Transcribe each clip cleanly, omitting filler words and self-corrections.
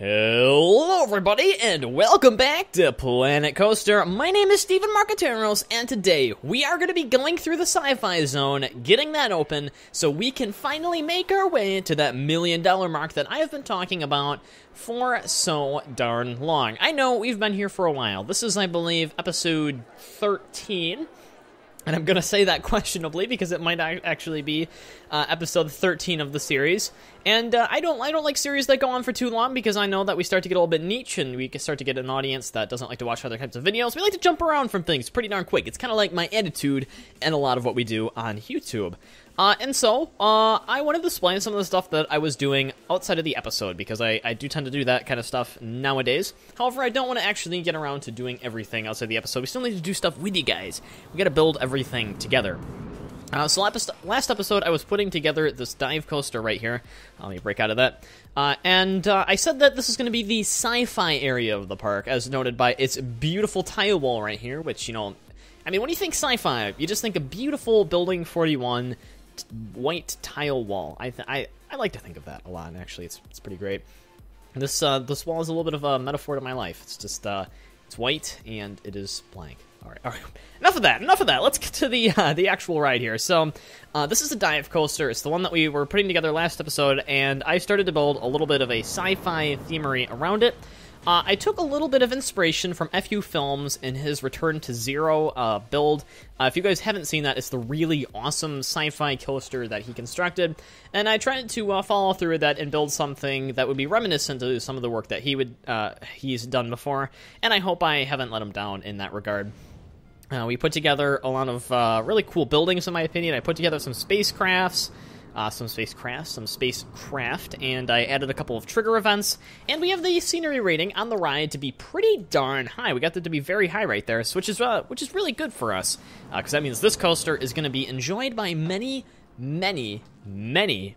Hello everybody, and welcome back to Planet Coaster. My name is Steven Marcateros, and today we are going to be going through the sci-fi zone, getting that open, so we can finally make our way to that $1 million mark that I have been talking about for so darn long. I know we've been here for a while. This is, I believe, episode 13. And I'm going to say that questionably because it might actually be episode 13 of the series. And I don't like series that go on for too long because I know that we start to get a little bit niche and we can start to get an audience that doesn't like to watch other types of videos. We like to jump around from things pretty darn quick. It's kind of like my attitude and a lot of what we do on YouTube. And so, I wanted to display some of the stuff that I was doing outside of the episode, because I do tend to do that kind of stuff nowadays. However, I don't want to actually get around to doing everything outside the episode. We still need to do stuff with you guys. We gotta build everything together. So last episode, I was putting together this dive coaster right here. Let me break out of that. And I said that this is going to be the sci-fi area of the park, as noted by its beautiful tile wall right here, which, you know, I mean, when you think sci-fi, you just think a beautiful Building 41 white tile wall. I like to think of that a lot, and actually it's pretty great. This wall is a little bit of a metaphor to my life. It's just it's white and it is blank. All right. Enough of that. Let's get to the actual ride here. So this is a dive coaster. It's the one that we were putting together last episode, and I started to build a little bit of a sci-fi themery around it. I took a little bit of inspiration from FU Films in his Return to Zero build. If you guys haven't seen that, it's the really awesome sci-fi coaster that he constructed, and I tried to follow through with that and build something that would be reminiscent of some of the work that he's done before, and I hope I haven't let him down in that regard. We put together a lot of really cool buildings, in my opinion. I put together some spacecraft, and I added a couple of trigger events, and we have the scenery rating on the ride to be pretty darn high. We got that to be very high right there, so which is really good for us, because that means this coaster is going to be enjoyed by many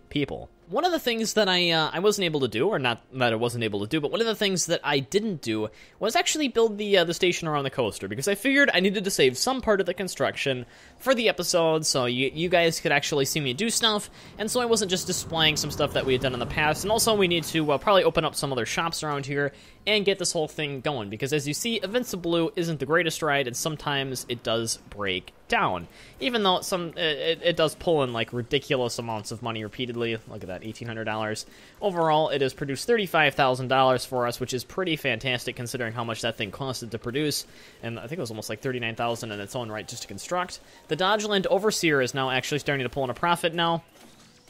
people. One of the things that I wasn't able to do, or not that I wasn't able to do, but one of the things that I didn't do was actually build the station around the coaster, because I figured I needed to save some part of the construction for the episode, so you guys could actually see me do stuff, and so I wasn't just displaying some stuff that we had done in the past. And also we need to probably open up some other shops around here and get this whole thing going, because as you see, Events of Blue isn't the greatest ride, and sometimes it does break down, even though it does pull in like ridiculous amounts of money repeatedly. Look at that, $1,800. Overall, it has produced $35,000 for us, which is pretty fantastic considering how much that thing costed to produce, and I think it was almost like $39,000 in its own right just to construct. The Dodgeland Overseer is now actually starting to pull in a profit now.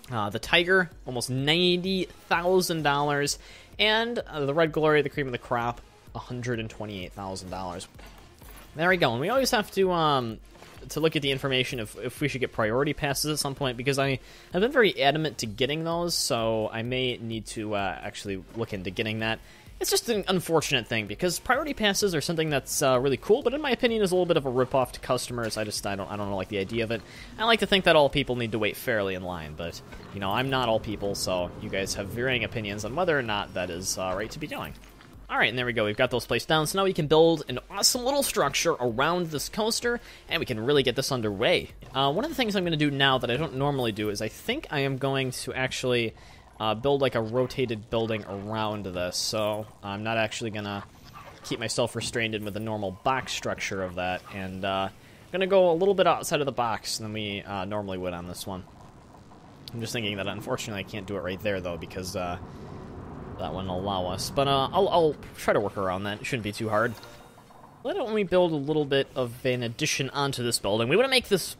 The Tiger, almost $90,000, and the Red Glory, the cream of the crop, $128,000. There we go. And we always have to look at the information if we should get priority passes at some point, because I have been very adamant to getting those, so I may need to actually look into getting that. It's just an unfortunate thing, because priority passes are something that's really cool, but in my opinion is a little bit of a ripoff to customers. I don't like the idea of it. I like to think that all people need to wait fairly in line, but, you know, I'm not all people, so you guys have varying opinions on whether or not that is right to be doing. Alright, and there we go. We've got those placed down, so now we can build an awesome little structure around this coaster, and we can really get this underway. One of the things I'm going to do now that I don't normally do is I think I am going to actually build like a rotated building around this, so I'm not actually going to keep myself restrained in with the normal box structure of that, and I'm going to go a little bit outside of the box than we normally would on this one. I'm just thinking that unfortunately I can't do it right there, though, because that wouldn't allow us, but I'll try to work around that. It shouldn't be too hard. Why don't we build a little bit of an addition onto this building? We want to make this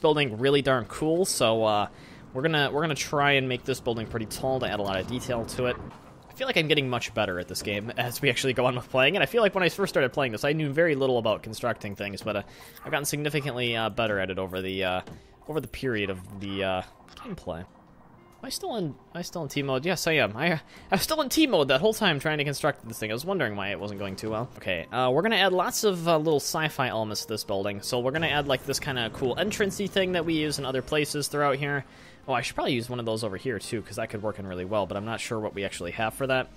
building really darn cool, so we're gonna try and make this building pretty tall to add a lot of detail to it. I feel like I'm getting much better at this game as we actually go on with playing, and I feel like when I first started playing this, I knew very little about constructing things, but I've gotten significantly better at it over the period of the gameplay. Am I still in T mode? Yes, I am. I was still in T mode that whole time trying to construct this thing. I was wondering why it wasn't going too well. Okay, we're gonna add lots of little sci-fi elements to this building. So we're gonna add like this kind of cool entrance-y thing that we use in other places throughout here. Oh, I should probably use one of those over here too, because that could work in really well, but I'm not sure what we actually have for that.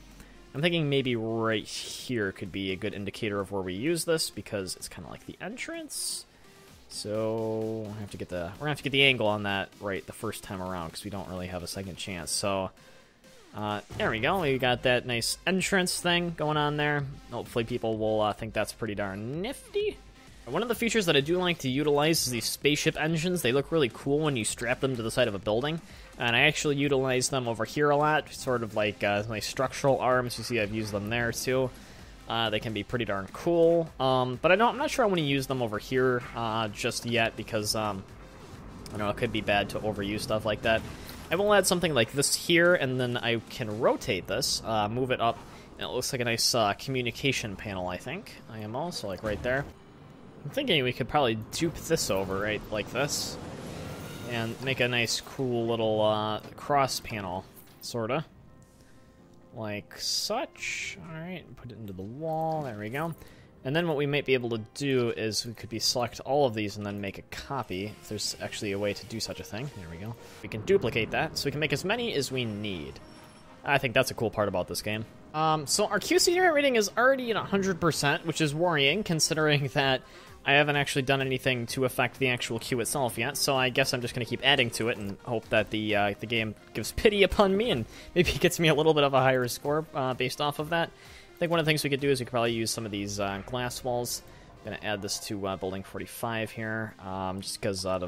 I'm thinking maybe right here could be a good indicator of where we use this, because it's kind of like the entrance. So we're gonna have to get the angle on that right the first time around, because we don't really have a second chance. So There we go. We got that nice entrance thing going on there. Hopefully people will think that's pretty darn nifty. One of the features that I do like to utilize is these spaceship engines. They look really cool when you strap them to the side of a building. And I actually utilize them over here a lot, sort of like my structural arms. You see I've used them there too. They can be pretty darn cool. But I'm not sure I want to use them over here just yet because, I don't know, it could be bad to overuse stuff like that. I will add something like this here, and then I can rotate this, move it up, and it looks like a nice communication panel, I think. IMO, so like right there. I'm thinking we could probably dupe this over, right, like this, and make a nice, cool little cross panel, sorta. Like such. Alright, put it into the wall, there we go. And then what we might be able to do is we could select all of these and then make a copy, if there's actually a way to do such a thing. There we go. We can duplicate that, so we can make as many as we need. I think that's a cool part about this game. So our QC rating is already at 100%, which is worrying, considering that I haven't actually done anything to affect the actual queue itself yet, so I guess I'm just going to keep adding to it and hope that the game gives pity upon me and maybe gets me a little bit of a higher score based off of that. I think one of the things we could do is we could probably use some of these glass walls. I'm going to add this to building 45 here, just because I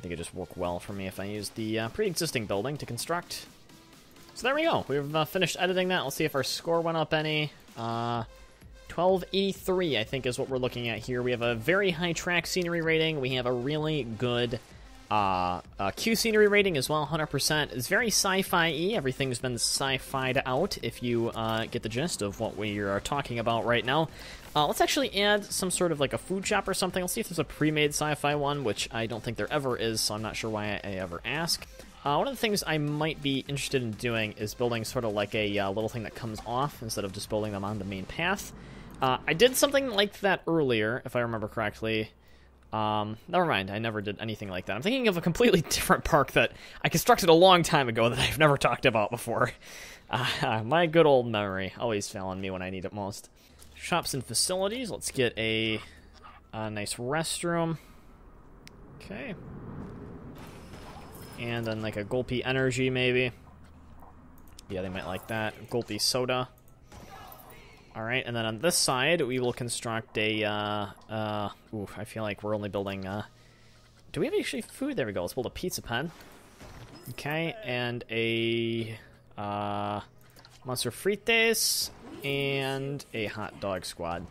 think it just work well for me if I use the pre-existing building to construct. So there we go. We've finished editing that. Let's see if our score went up any. 1283, I think, is what we're looking at here. We have a very high track scenery rating. We have a really good Q scenery rating as well, 100%. It's very sci-fi-y. Everything's been sci-fied out, if you get the gist of what we are talking about right now. Let's actually add some sort of like a food shop or something. Let's see if there's a pre-made sci-fi one, which I don't think there ever is, so I'm not sure why I ever ask. One of the things I might be interested in doing is building sort of like a little thing that comes off instead of just building them on the main path. I did something like that earlier, if I remember correctly. Never mind, I never did anything like that. I'm thinking of a completely different park that I constructed a long time ago that I've never talked about before. My good old memory, always failing me when I need it most. Shops and facilities, let's get a nice restroom. Okay. And then like a Gulpy Energy, maybe. Yeah, they might like that. Gulpy Soda. Alright, and then on this side, we will construct a, ooh, I feel like we're only building, do we have actually food? There we go, let's build a pizza pen. Okay, and a, Monster Frites, and a hot dog squad.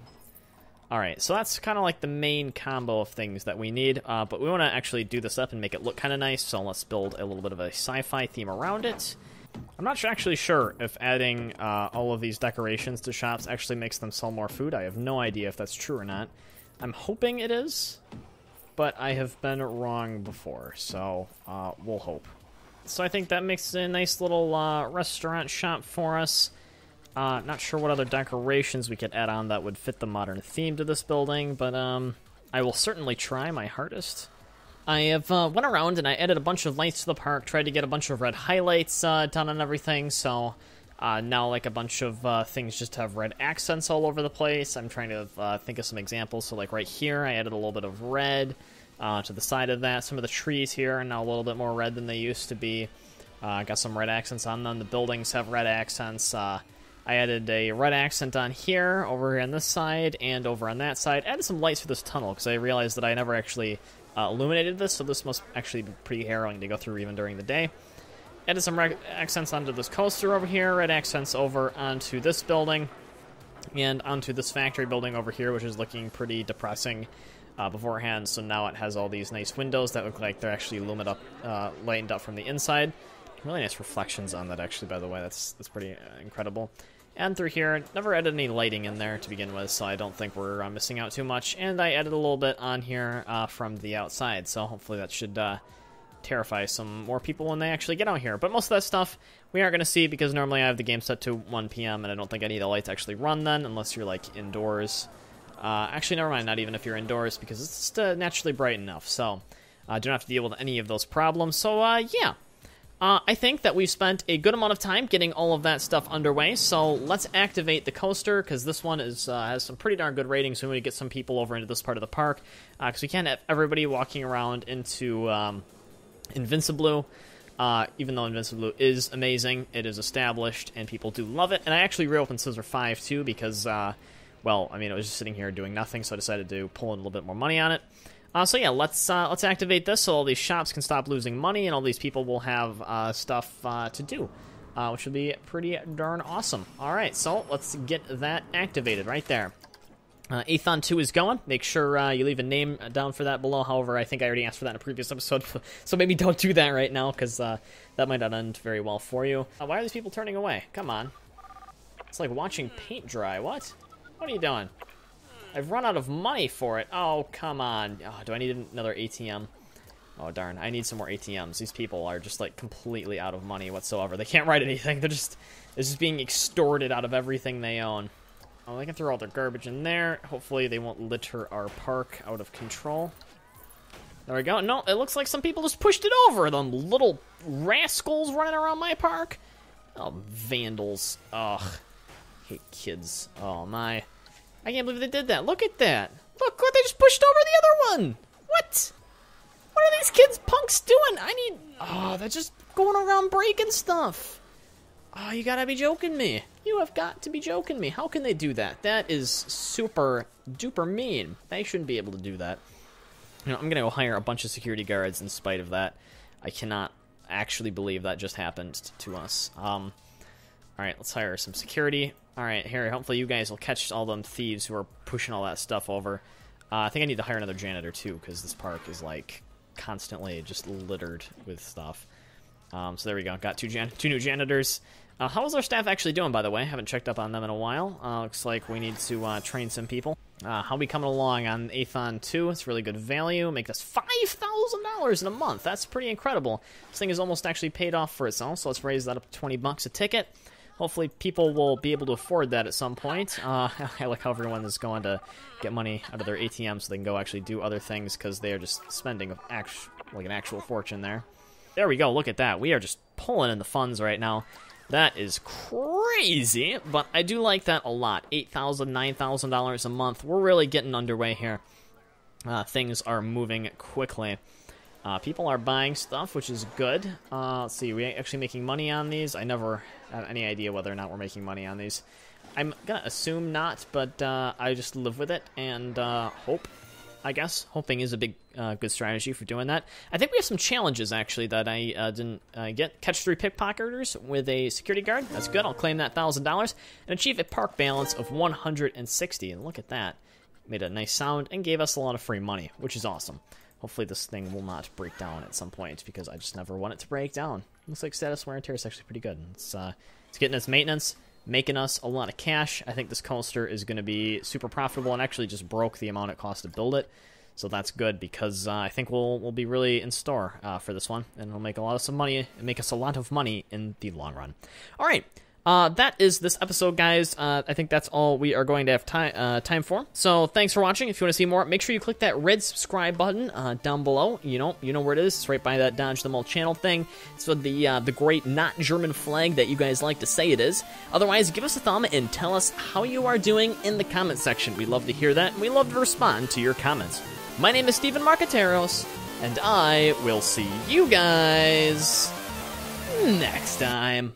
Alright, so that's kind of like the main combo of things that we need, but we want to actually do this up and make it look kind of nice, so let's build a little bit of a sci-fi theme around it. I'm not actually sure if adding all of these decorations to shops actually makes them sell more food. I have no idea if that's true or not. I'm hoping it is, but I have been wrong before, so we'll hope. So I think that makes a nice little restaurant shop for us. Not sure what other decorations we could add on that would fit the modern theme to this building, but I will certainly try my hardest. I have went around and I added a bunch of lights to the park, tried to get a bunch of red highlights done on everything, so now like a bunch of things just have red accents all over the place. I'm trying to think of some examples, so like right here I added a little bit of red to the side of that. Some of the trees here are now a little bit more red than they used to be. Got some red accents on them. The buildings have red accents. I added a red accent on here, over on this side, and over on that side. Added some lights for this tunnel, because I realized that I never actually illuminated this, so this must actually be pretty harrowing to go through even during the day. Added some red accents onto this coaster over here, red accents over onto this building, and onto this factory building over here, which is looking pretty depressing beforehand, so now it has all these nice windows that look like they're actually lightened up from the inside. Really nice reflections on that, actually, by the way. That's pretty incredible. And through here, never added any lighting in there to begin with, so I don't think we're missing out too much. And I added a little bit on here from the outside, so hopefully that should terrify some more people when they actually get out here. But most of that stuff we aren't going to see, because normally I have the game set to 1 p.m., and I don't think any of the lights actually run then, unless you're, like, indoors. Actually, never mind, not even if you're indoors, because it's just naturally bright enough, so I don't have to deal with any of those problems. So, yeah. I think that we've spent a good amount of time getting all of that stuff underway, so let's activate the coaster, because this one has some pretty darn good ratings, so we need to get some people over into this part of the park, because we can't have everybody walking around into Invinciblue. Even though Invincible Blue is amazing, it is established, and people do love it. And I actually reopened Scissor 5 too because, well, I mean, it was just sitting here doing nothing, so I decided to pull in a little bit more money on it. So yeah, let's activate this so all these shops can stop losing money, and all these people will have stuff to do, which would be pretty darn awesome. All right, so let's get that activated right there. E13 2 is going. Make sure you leave a name down for that below. However, I think I already asked for that in a previous episode, so maybe don't do that right now, because that might not end very well for you. Why are these people turning away? Come on. It's like watching paint dry. What? What are you doing? I've run out of money for it. Oh, come on. Oh, do I need another ATM? Oh, darn. I need some more ATMs. These people are just, like, completely out of money whatsoever. They can't write anything. They're just being extorted out of everything they own. Oh, they can throw all their garbage in there. Hopefully they won't litter our park out of control. There we go. No, it looks like some people just pushed it over. Them little rascals running around my park. Oh, vandals. Ugh. Hate kids. Oh, my. I can't believe they did that. Look at that. Look what they just pushed over the other one. What? What are these kids punks doing? Oh, they're just going around breaking stuff. Oh, you gotta be joking me. You have got to be joking me. How can they do that? That is super duper mean. They shouldn't be able to do that. You know, I'm gonna go hire a bunch of security guards in spite of that. I cannot actually believe that just happened to us. Alright, let's hire some security. Alright, Harry, hopefully you guys will catch all them thieves who are pushing all that stuff over. I think I need to hire another janitor too, because this park is like constantly just littered with stuff. So there we go. Got two new janitors. How is our staff actually doing, by the way? Haven't checked up on them in a while. Looks like we need to train some people. How we coming along on Athon 2? It's really good value. Make us $5,000 in a month. That's pretty incredible. This thing is almost actually paid off for itself, so let's raise that up to 20 bucks a ticket. Hopefully people will be able to afford that at some point. I like how everyone is going to get money out of their ATM so they can go actually do other things because they are just spending like an actual fortune there. There we go. Look at that. We are just pulling in the funds right now. That is crazy, but I do like that a lot. $8,000, $9,000 a month. We're really getting underway here. Things are moving quickly. People are buying stuff, which is good. Let's see, are we actually making money on these? I never have any idea whether or not we're making money on these. I'm gonna assume not, but I just live with it and hope. I guess hoping is a big good strategy for doing that. I think we have some challenges actually that I didn't get. Catch 3 pickpocketers with a security guard. That's good. I'll claim that $1,000 and achieve a park balance of 160. And look at that. Made a nice sound and gave us a lot of free money, which is awesome. Hopefully this thing will not break down at some point because I just never want it to break down. Looks like status wear and tear is actually pretty good. It's getting its maintenance, making us a lot of cash. I think this coaster is going to be super profitable and actually just broke the amount it cost to build it. So that's good because I think we'll be really in store for this one, and it'll make some money and make us a lot of money in the long run. All right. That is this episode, guys. I think that's all we are going to have time for. So thanks for watching. If you want to see more, make sure you click that red subscribe button down below. You know where it is. It's right by that Dodge the Mole channel thing. It's with the great not German flag that you guys like to say it is. Otherwise, give us a thumb and tell us how you are doing in the comment section. We love to hear that, and we love to respond to your comments. My name is Steven Marqueteros, and I will see you guys next time.